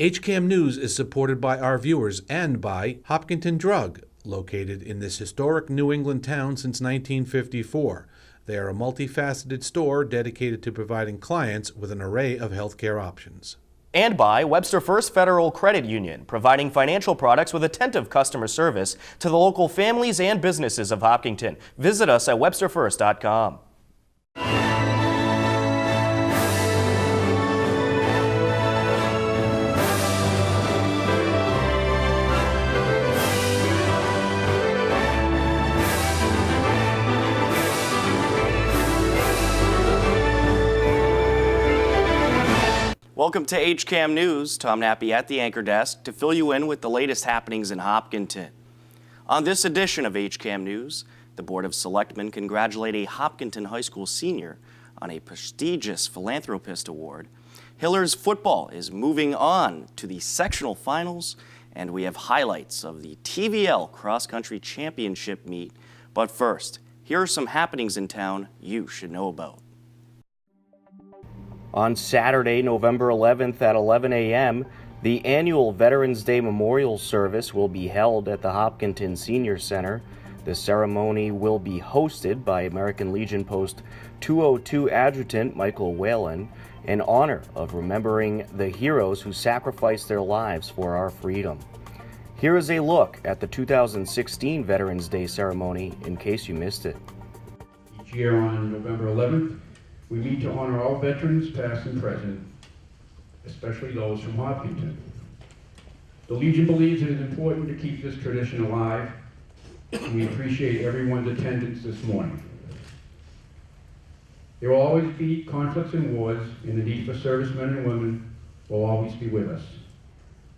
HCAM News is supported by our viewers and by Hopkinton Drug, located in this historic New England town since 1954. They are a multifaceted store dedicated to providing clients with an array of healthcare options. And by Webster First Federal Credit Union, providing financial products with attentive customer service to the local families and businesses of Hopkinton. Visit us at websterfirst.com. Welcome to HCAM News. Tom Nappy at the anchor desk to fill you in with the latest happenings in Hopkinton. On this edition of HCAM News, the Board of Selectmen congratulate a Hopkinton High School senior on a prestigious Philanthropist Award. Hillers football is moving on to the sectional finals, and we have highlights of the TVL Cross Country Championship meet. But first, here are some happenings in town you should know about. On Saturday, November 11th at 11 a.m., the annual Veterans Day Memorial Service will be held at the Hopkinton Senior Center. The ceremony will be hosted by American Legion Post 202 Adjutant Michael Whalen in honor of remembering the heroes who sacrificed their lives for our freedom. Here is a look at the 2016 Veterans Day ceremony in case you missed it. Each year on November 11th, we meet to honor all veterans, past and present, especially those from Hopkinton. The Legion believes it is important to keep this tradition alive, and we appreciate everyone's attendance this morning. There will always be conflicts and wars, and the need for servicemen and women will always be with us.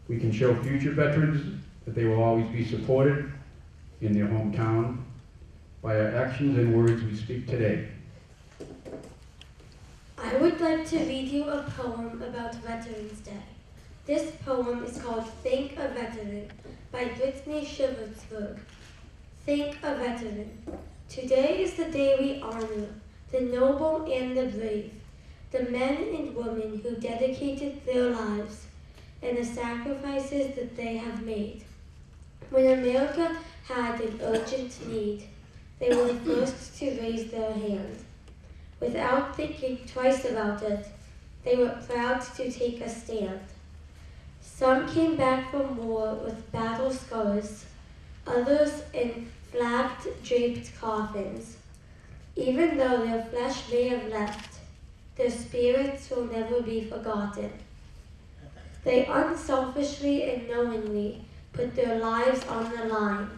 We can show future veterans that they will always be supported in their hometown by our actions and words we speak today. I would like to read you a poem about Veterans Day. This poem is called Think a Veteran by Brittany Shiversberg. Think a veteran. Today is the day we honor the noble and the brave, the men and women who dedicated their lives and the sacrifices that they have made. When America had an urgent need, they were the first to raise their hand. Without thinking twice about it, they were proud to take a stand. Some came back from war with battle scars, others in flag-draped coffins. Even though their flesh may have left, their spirits will never be forgotten. They unselfishly and knowingly put their lives on the line.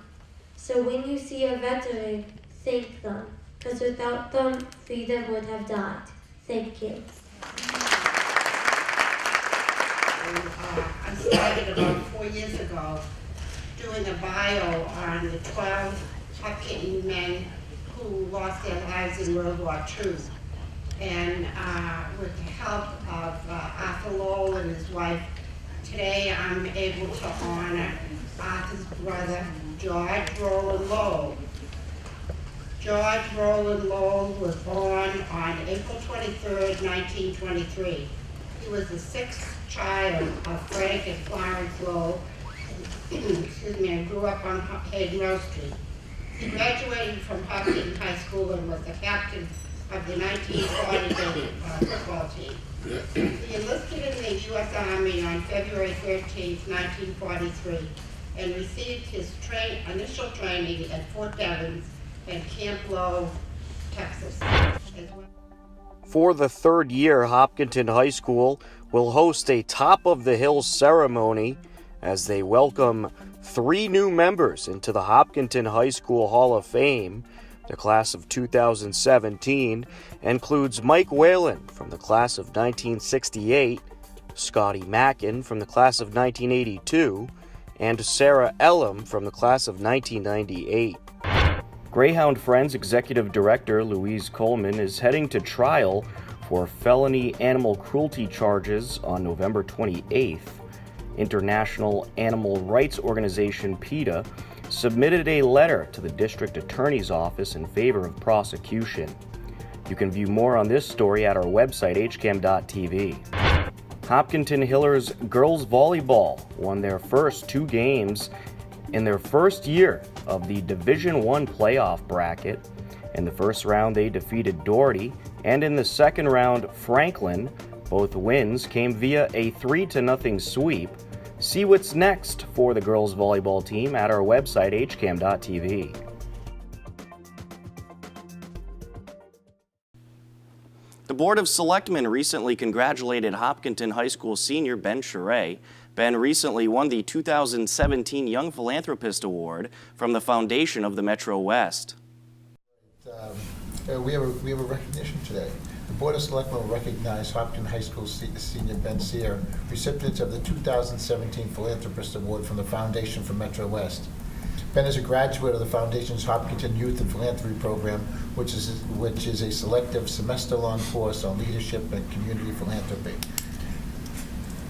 So when you see a veteran, thank them. Because without them, freedom would have died. Thank you. I started about 4 years ago doing a bio on the 12 Hopkinton men who lost their lives in World War II. And with the help of Arthur Lowell and his wife, today I'm able to honor Arthur's brother, George Roland Lowell. George Roland Lowell was born on April 23rd, 1923. He was the sixth child of Frank and Florence Lowell, and grew up on Hayden Row Street. He graduated from Hopkinton High School and was the captain of the 1940 football team. He enlisted in the U.S. Army on February 13th, 1943, and received his initial training at Fort Devens and Camp Low, Texas. For the third year, Hopkinton High School will host a Top of the Hill ceremony as they welcome 3 new members into the Hopkinton High School Hall of Fame. The class of 2017 includes Mike Whalen from the class of 1968, Scotty Mackin from the class of 1982, and Sarah Elam from the class of 1998. Greyhound Friends Executive Director Louise Coleman is heading to trial for felony animal cruelty charges on November 28th. International Animal Rights Organization PETA submitted a letter to the District Attorney's Office in favor of prosecution. You can view more on this story at our website, hcam.tv. Hopkinton Hillers girls volleyball won their first 2 games in their first year of the Division I playoff bracket. In the first round, they defeated Doherty, and in the second round, Franklin. Both wins came via a 3-0 sweep. See what's next for the girls volleyball team at our website, hcam.tv. The Board of Selectmen recently congratulated Hopkinton High School senior Ben Charest. Ben recently won the 2017 Young Philanthropist Award from the Foundation of the Metro West. We have a recognition today. The Board of Selectmen will recognize Hopkinton High School senior Ben Sear, recipient of the 2017 Philanthropist Award from the Foundation for Metro West. Ben is a graduate of the Foundation's Hopkinton Youth and Philanthropy Program, which is a selective semester-long course on leadership and community philanthropy.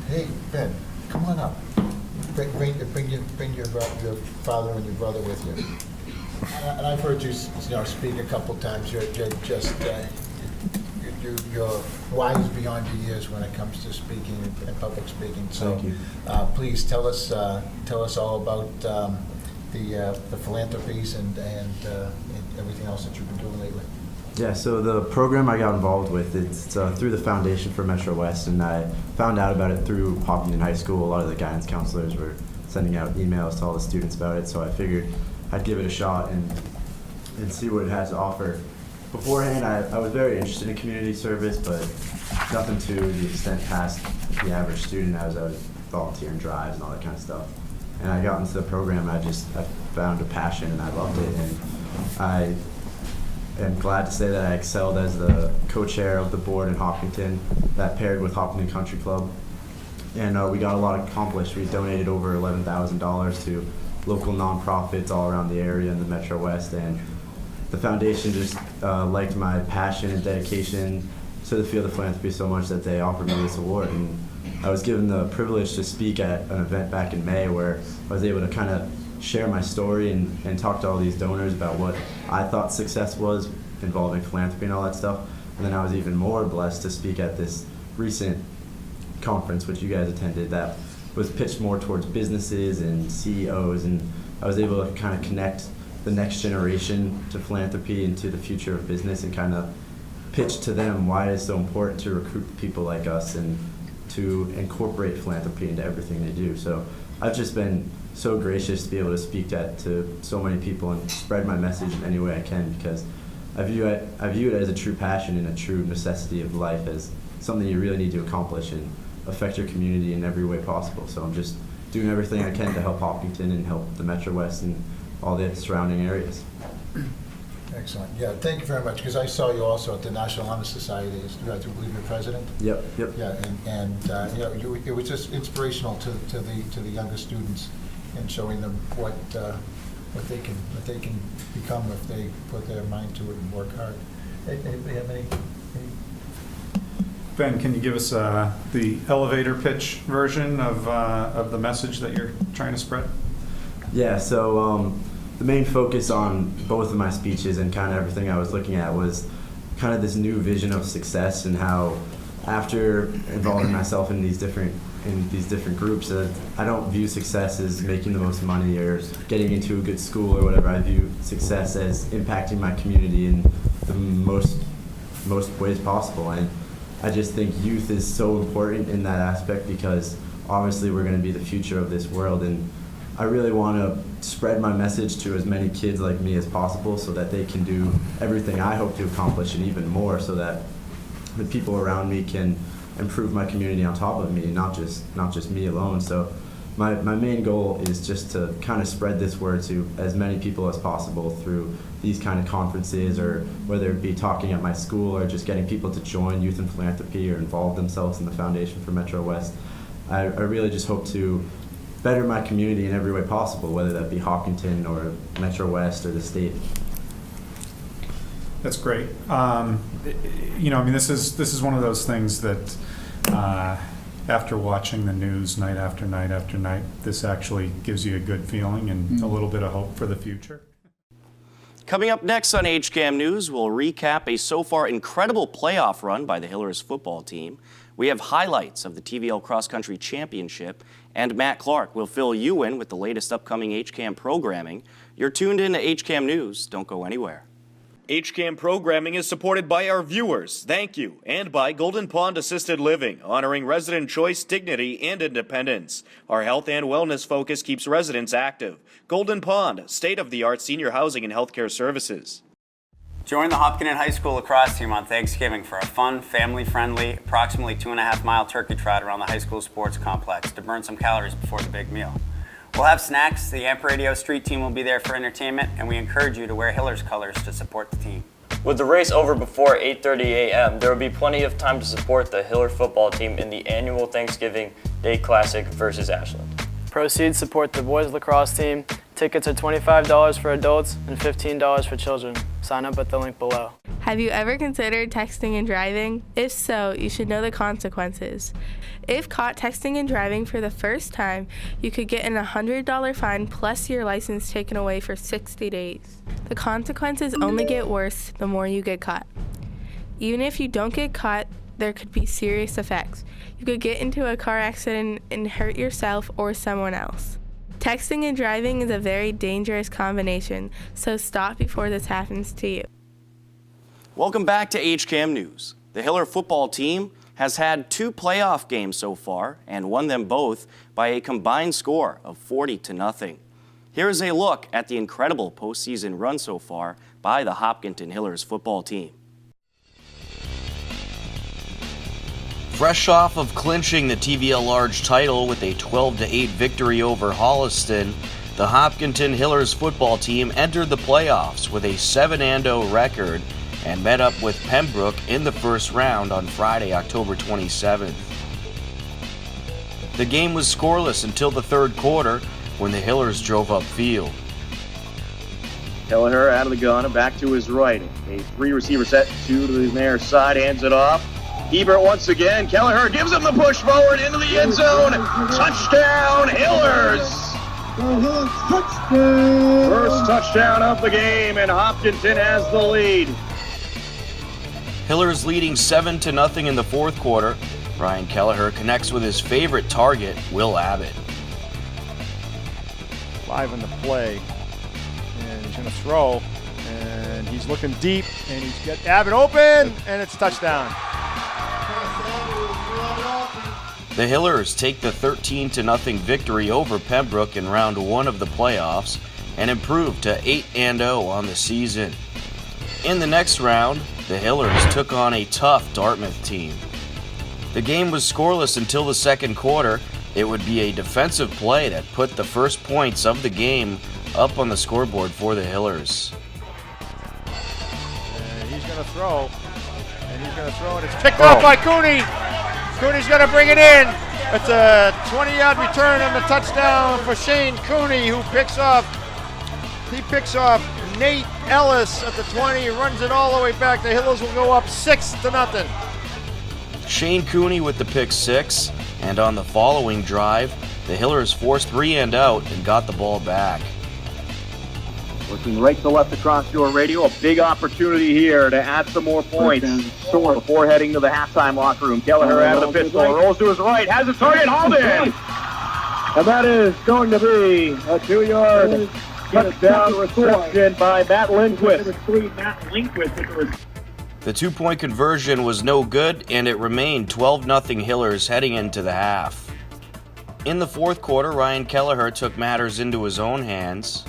Hey, Ben, come on up. Bring your father and your brother with you. And I've heard you, speak a couple times. You're wise beyond your years when it comes to speaking and public speaking. So, please tell us all about the philanthropies and everything else that you've been doing lately. Yeah, so the program I got involved with, it's through the Foundation for Metro West, and I found out about it through Hopkinton High School. A lot of the guidance counselors were sending out emails to all the students about it, so I figured I'd give it a shot and see what it has to offer. Beforehand, I was very interested in community service, but nothing to the extent past the average student as I was volunteering drives and all that kind of stuff. And I got into the program, I found a passion and I loved it. And I am glad to say that I excelled as the co-chair of the board in Hopkinton that paired with Hopkinton Country Club. And we got a lot accomplished. We donated over $11,000 to local nonprofits all around the area in the Metro West, and the foundation just liked my passion and dedication to the field of philanthropy so much that they offered me this award. And I was given the privilege to speak at an event back in May where I was able to kind of share my story and talk to all these donors about what I thought success was involving philanthropy and all that stuff. And then I was even more blessed to speak at this recent conference which you guys attended that was pitched more towards businesses and CEOs, and I was able to kind of connect the next generation to philanthropy and to the future of business and kind of pitch to them why it's so important to recruit people like us and to incorporate philanthropy into everything they do. So I've just been so gracious to be able to speak to so many people and spread my message in any way I can, because I view it as a true passion and a true necessity of life, as something you really need to accomplish and affect your community in every way possible. So I'm just doing everything I can to help Hopkinton and help the Metro West and all the surrounding areas. Excellent. Yeah, thank you very much, because I saw you also at the National Honor Society. I believe you're president. Yep. Yeah, and it was just inspirational to the younger students and showing them what they can become if they put their mind to it and work hard. Anybody have any? Ben, can you give us the elevator pitch version of the message that you're trying to spread? Yeah, so the main focus on both of my speeches and kind of everything I was looking at was kind of this new vision of success, and how after involving myself in these different groups, I don't view success as making the most money or getting into a good school or whatever. I view success as impacting my community in the most ways possible. And I just think youth is so important in that aspect, because obviously we're going to be the future of this world, and I really want to spread my message to as many kids like me as possible so that they can do everything I hope to accomplish and even more, so that the people around me can improve my community on top of me, not just me alone. So my main goal is just to kind of spread this word to as many people as possible through these kind of conferences, or whether it be talking at my school or just getting people to join Youth in Philanthropy or involve themselves in the Foundation for Metro West. I really just hope to better my community in every way possible, whether that be Hopkinton or Metro West or the state. That's great. This is one of those things that after watching the news night after night after night, this actually gives you a good feeling and a little bit of hope for the future. Coming up next on HCAM News, we'll recap a so far incredible playoff run by the Hillers football team. We have highlights of the TVL Cross Country Championship, and Matt Clark will fill you in with the latest upcoming HCAM programming. You're tuned in to HCAM News. Don't go anywhere. HCAM programming is supported by our viewers, thank you, and by Golden Pond Assisted Living, honoring resident choice, dignity, and independence. Our health and wellness focus keeps residents active. Golden Pond, state-of-the-art senior housing and healthcare services. Join the Hopkinton High School lacrosse team on Thanksgiving for a fun, family-friendly, approximately 2.5-mile turkey trot around the high school sports complex to burn some calories before the big meal. We'll have snacks, the Amp Radio Street team will be there for entertainment, and we encourage you to wear Hiller's colors to support the team. With the race over before 8:30 a.m., there will be plenty of time to support the Hiller football team in the annual Thanksgiving Day Classic versus Ashland. Proceeds support the boys lacrosse team. Tickets are $25 for adults and $15 for children. Sign up at the link below. Have you ever considered texting and driving? If so, you should know the consequences. If caught texting and driving for the first time, you could get an $100 fine plus your license taken away for 60 days. The consequences only get worse the more you get caught. Even if you don't get caught, there could be serious effects. You could get into a car accident and hurt yourself or someone else. Texting and driving is a very dangerous combination, so stop before this happens to you. Welcome back to HCAM News. The Hiller football team has had 2 playoff games so far and won them both by a combined score of 40-0. Here is a look at the incredible postseason run so far by the Hopkinton Hillers football team. Fresh off of clinching the TVL Large title with a 12-8 victory over Holliston, the Hopkinton Hillers football team entered the playoffs with a 7-0 record and met up with Pembroke in the first round on Friday, October 27th. The game was scoreless until the third quarter when the Hillers drove upfield. Kelleher out of the gun and back to his right. A 3-receiver set, 2 to the near side, hands it off. Ebert once again. Kelleher gives him the push forward into the end zone. Touchdown, Hillers! Touchdown! First touchdown of the game, and Hopkinton has the lead. Hillers leading 7-0 in the fourth quarter. Ryan Kelleher connects with his favorite target, Will Abbott. Live in the play, and he's going to throw, and he's looking deep, and he's got Abbott open, and it's touchdown. The Hillers take the 13-0 victory over Pembroke in round 1 of the playoffs and improve to 8-0 on the season. In the next round, the Hillers took on a tough Dartmouth team. The game was scoreless until the second quarter. It would be a defensive play that put the first points of the game up on the scoreboard for the Hillers. And he's going to throw, and it's picked off by Cooney. Cooney's going to bring it in. It's a 20-yard return on the touchdown for Shane Cooney, who picks off Nate Ellis at the 20, runs it all the way back. The Hillers will go up 6-0. Shane Cooney with the pick 6, and on the following drive, the Hillers forced 3 and out and got the ball back. Looking right to left across your radio, a big opportunity here to add some more points before heading to the halftime locker room. Kelleher out of the pistol, rolls to his right, has a target, hauled in! And that is going to be a 2-yard touchdown reception by Matt Lindquist. The 2-point conversion was no good, and it remained 12-0 Hillers heading into the half. In the fourth quarter, Ryan Kelleher took matters into his own hands.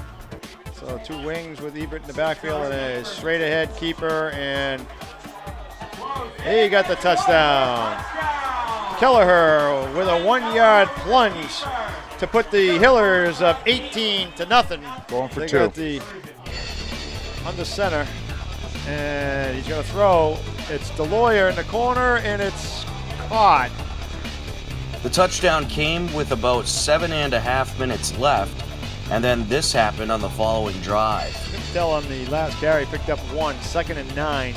So 2 wings with Ebert in the backfield and a straight ahead keeper, and he got the touchdown. Kelleher with a 1-yard plunge to put the Hillers up 18-0. Going for 2. Got the under center, and he's going to throw. It's DeLoyer in the corner, and it's caught. The touchdown came with about 7.5 minutes left, and then this happened on the following drive. Tell on the last carry, picked up 1, 2nd and 9.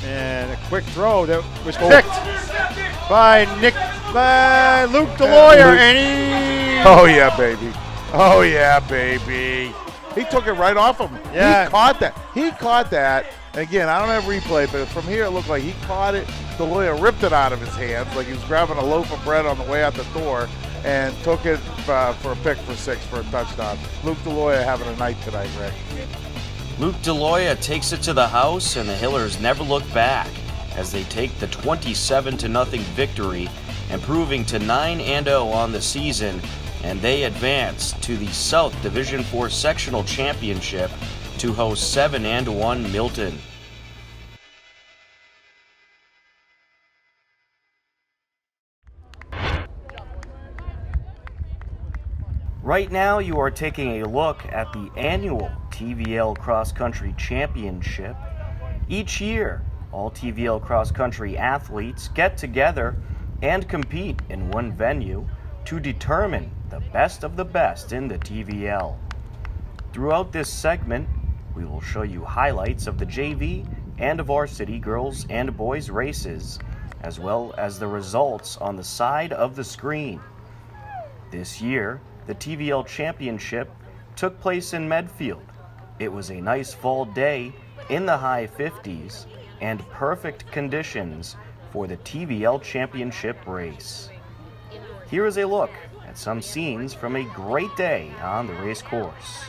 And a quick throw that was picked by Luke DeLoyer, and Oh yeah, baby. Oh yeah, baby. He took it right off him. Yeah. He caught that. And again, I don't have replay, but from here it looked like he caught it. The lawyer ripped it out of his hands like he was grabbing a loaf of bread on the way out the door and took it for a pick for 6 for a touchdown. Luke DeLoya having a night tonight, Rick. Luke DeLoya takes it to the house, and the Hillers never look back as they take the 27-0 victory, improving to 9-0 on the season, and they advance to the South Division IV Sectional Championship to host 7-1 Milton. Right now, you are taking a look at the annual TVL Cross Country Championship. Each year, all TVL Cross Country athletes get together and compete in one venue to determine the best of the best in the TVL. Throughout this segment, we will show you highlights of the JV and varsity girls and boys races, as well as the results on the side of the screen. This year, the TVL Championship took place in Medfield. It was a nice fall day in the high 50s and perfect conditions for the TVL Championship race. Here is a look at some scenes from a great day on the race course.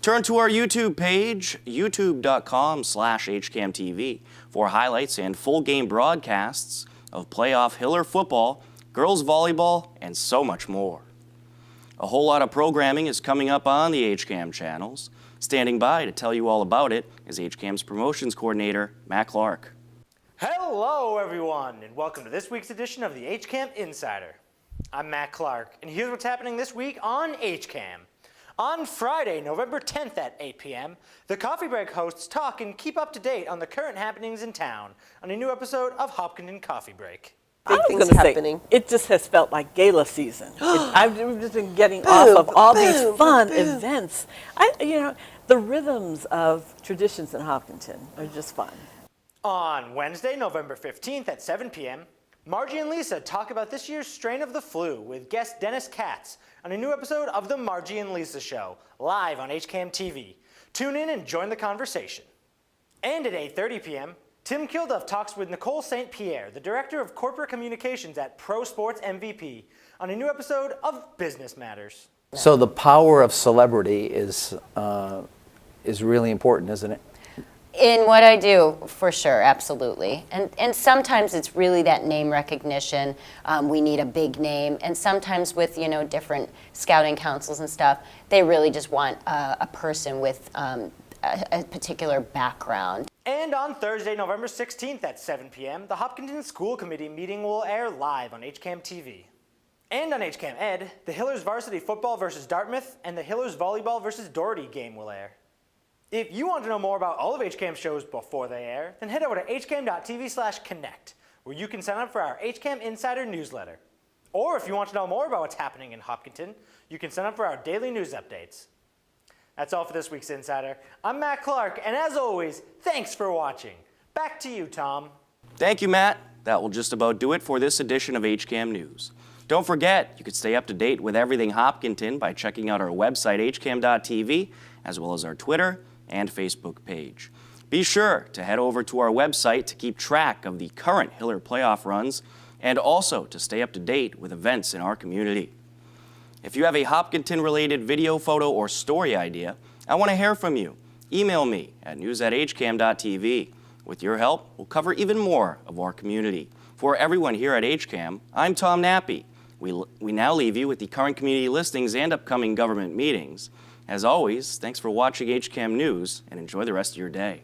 Turn to our YouTube page, youtube.com/HCAMTV, for highlights and full game broadcasts of playoff Hiller football, girls volleyball, and so much more. A whole lot of programming is coming up on the HCAM channels. Standing by to tell you all about it is HCAM's promotions coordinator, Matt Clark. Hello, everyone, and welcome to this week's edition of the HCAM Insider. I'm Matt Clark, and here's what's happening this week on HCAM. On Friday, November 10th at 8 p.m., the Coffee Break hosts talk and keep up to date on the current happenings in town on a new episode of Hopkinton Coffee Break. Big things happening. It just has felt like gala season. I've just been getting off of all these fun events. The rhythms of traditions in Hopkinton are just fun. On Wednesday, November 15th at 7 p.m., Margie and Lisa talk about this year's strain of the flu with guest Dennis Katz on a new episode of The Margie and Lisa Show, live on HCAM TV. Tune in and join the conversation. And at 8:30 p.m., Tim Kilduff talks with Nicole St. Pierre, the Director of Corporate Communications at Pro Sports MVP, on a new episode of Business Matters. So the power of celebrity is really important, isn't it? In what I do, for sure, absolutely. And sometimes it's really that name recognition. We need a big name. And sometimes with, different scouting councils and stuff, they really just want a person with a particular background. And on Thursday, November 16th at 7 p.m., the Hopkinton School Committee meeting will air live on HCAM TV. And on HCAM Ed, the Hillers varsity football versus Dartmouth and the Hillers volleyball versus Doherty game will air. If you want to know more about all of HCAM shows before they air, then head over to hcam.tv/connect, where you can sign up for our HCAM Insider newsletter. Or if you want to know more about what's happening in Hopkinton, you can sign up for our daily news updates. That's all for this week's Insider. I'm Matt Clark, and as always, thanks for watching. Back to you, Tom. Thank you, Matt. That will just about do it for this edition of HCAM News. Don't forget, you can stay up to date with everything Hopkinton by checking out our website, hcam.tv, as well as our Twitter and Facebook page. Be sure to head over to our website to keep track of the current Hiller playoff runs and also to stay up to date with events in our community. If you have a Hopkinton-related video, photo, or story idea, I want to hear from you. Email me at news@hcam.tv. With your help, we'll cover even more of our community. For everyone here at HCAM, I'm Tom Nappy. We now leave you with the current community listings and upcoming government meetings. As always, thanks for watching HCAM News and enjoy the rest of your day.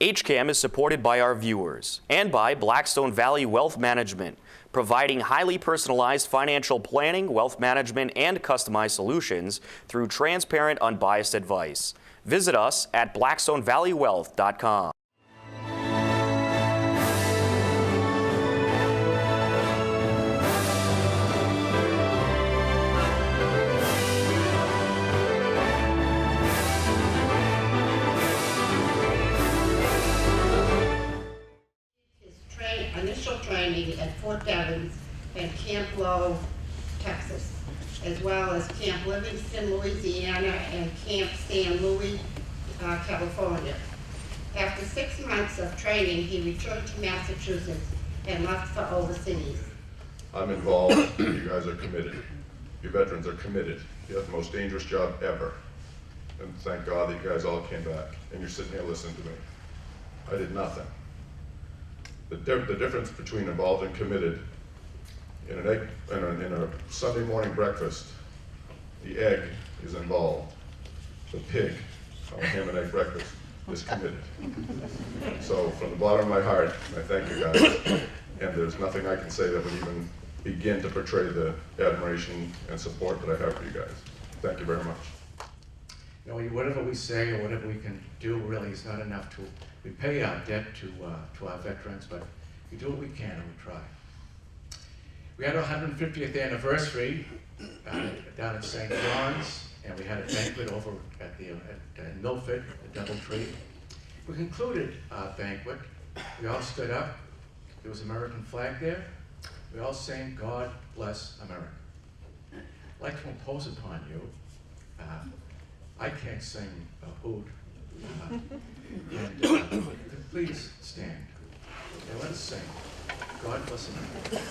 HCAM is supported by our viewers and by Blackstone Valley Wealth Management, providing highly personalized financial planning, wealth management, and customized solutions through transparent, unbiased advice. Visit us at blackstonevalleywealth.com. Initial training at Fort Devens and Camp Low, Texas, as well as Camp Livingston, Louisiana, and Camp San Luis, California. After 6 months of training, he returned to Massachusetts and left for overseas. I'm involved. You guys are committed. You veterans are committed. You have the most dangerous job ever. And thank God that you guys all came back and you're sitting here listening to me. I did nothing. The difference between involved and committed, in a Sunday morning breakfast, the egg is involved. The pig on a ham and egg breakfast is committed. So from the bottom of my heart, I thank you guys. And there's nothing I can say that would even begin to portray the admiration and support that I have for you guys. Thank you very much. You know, whatever we say or whatever we can do really is not enough to, we pay our debt to our veterans, but we do what we can and we try. We had our 150th anniversary down at St. John's and we had a banquet over at the at Milford, the Doubletree. We concluded our banquet. We all stood up. There was an American flag there. We all sang "God Bless America." I'd like to impose upon you. I can't sing a hoot. Please stand. And let us sing "God Bless America."